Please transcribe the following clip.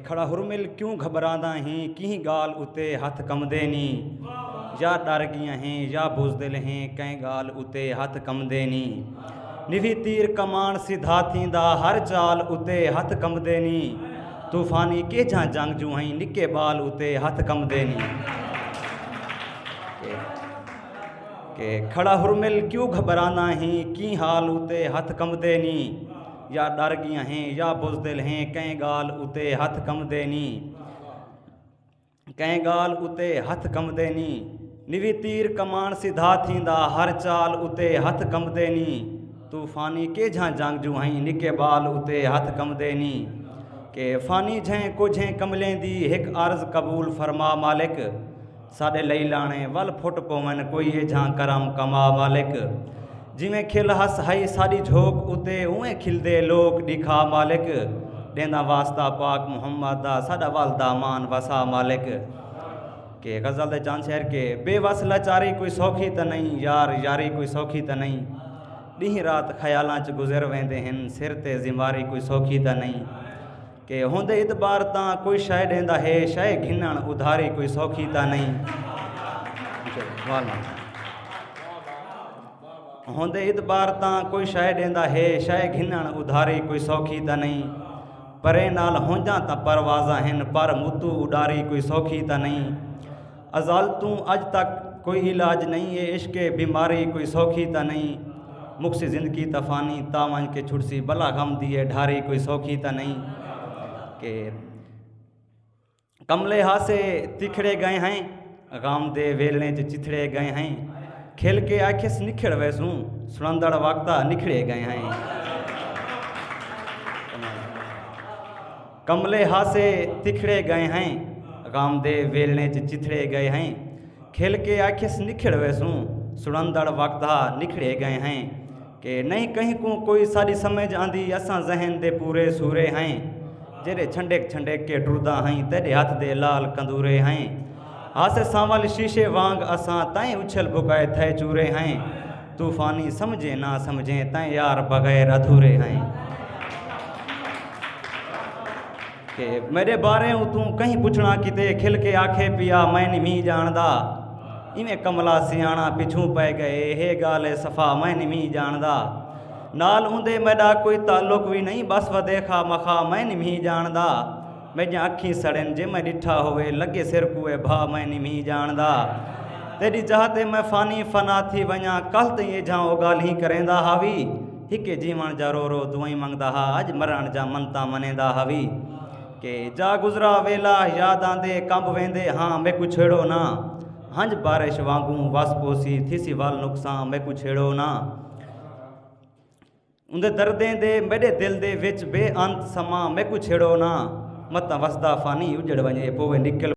खड़ा हुरमिल क्यों घबरांदा हैं की गाल उते हथ कमदे नी या डर गया हैं या बुजदिल हैं कंहिं गाल उते हथ कमदे नी निवी तीर कमान सिधा थींदा हर चाल उते हथ कमदे नी तूफानी केझां जंगजू हैं निके बाल उते हथ कमदे नी के खड़ा हुरमिल क्यों घबराना हैं की हाल उते हथ कमदे नी या डर गया हैं या बुजदिल हैं कंहिं गाल उते हथ कमदे नी कंहिं गाल उते हथ कमदे नी निवी तीर कमान सिधा थींदा हर चाल उते हथ कमदे नी तूफानी केझां जंगजू हैं निके बाल उते हथ कमदे नी के फानी झें कुझें कमलेंदी हिक अर्ज़ कबूल फरमा मालिक साडे लई लाणे वल फुट पवन कोई एझां करम कमा मालिक जिमें खिल हस हई साड़ी झोंक उते उएं खिलदे लोक दिखा मालिक देंदा वास्ता पाक मोहम्मद दा साडा वालदा मान वसा मालिक के गज़ल दे चांद शहर के बेवस लाचारी कोई सौखी त नहीं यार यारी कोई सौखी त नहीं ॾींहुं रात ख़यालां च गुज़र वेंदे हिन सिर ते ज़िम्मेवारी कोई सौखी त नहीं के होंदे इतबार तां कोई शइ ॾींदा है शइ घिनण उधारी कोई सौखी त नहीं होंदे इतबार तां कोई शइ ॾींदा है शइ घिनण उधारी कोई सौखी त नहीं परे नाल होंजा त परवाज़ा हिन पर मुतू उडारी कोई सौखी त नहीं अज़ाल तू अज तक कोई इलाज नहीं है इश्क बीमारी कोई सौखी त नहीं मुक्सी ज़िंदगी तफ़ानी तावन के छुड़सी बला गम दिए ढारी कोई सौखी त नहीं के कमले हासे तिखड़े गए हैं गाम दे वेलने च चिथड़े गए हैं खेल के आखिस निखड़ वैसूं सुनंदड़ वक्ता निखड़े गए हैं कमले हासे तिखड़े गए हैं गाम दे वेलने च चिथड़े गए हैं खेल के आखिस निखड़ वैसूं सुनंदड़ वक्ता निखड़े गए हैं के नहीं कहीं को कोई सारी समझ आंदी असां जहन दे पूरे सूरे हैं जेरे छंडेक छंडेक के डुरदा हैं तेरे हाथ दे लाल कंदूरे हैं हासे सांवल शीशे वांग असां ताई उछल बुकाए थे चूरे हैं तूफानी समझे ना समझे ताई यार बगैर अधूरे हैं के मेरे बारे तू कहीं पुछना किते खिल के आखे पिया मैं निमी जानदा इवें कमला सियाणा पिछू पै गए हे गाले सफ़ा मैं निमी जानदा नाल उंदे मेरा कोई ताल्लुक भी नहीं बस व देखा मखा मैं निमी जानदा मैं अखी सड़न जे मैं डिठा होवे लगे सिर कुए भा मैं निमी जानदा तेरी चाहते मैं फानी फना थी वञा कल त ये जाओ गाल्हि करेंदा हावी हिके जीवन जा रो रो दुआई मंगदा हा अज मरण जा मनता मनेंदा हावी के जा गुजरा वेला याद आंदे कंब वेंदे हाँ मैं कुछ छेड़ो ना हंज बारिश वांगू वस पोसी थीसी वाल नुकसान मैं कुछ छेड़ो ना उंदे दर्दें दे मेरे दिल दे विच बेअंत समा मैं कुछ छेड़ो ना मत वसदा फानी उजड़ वञे पोवे निकल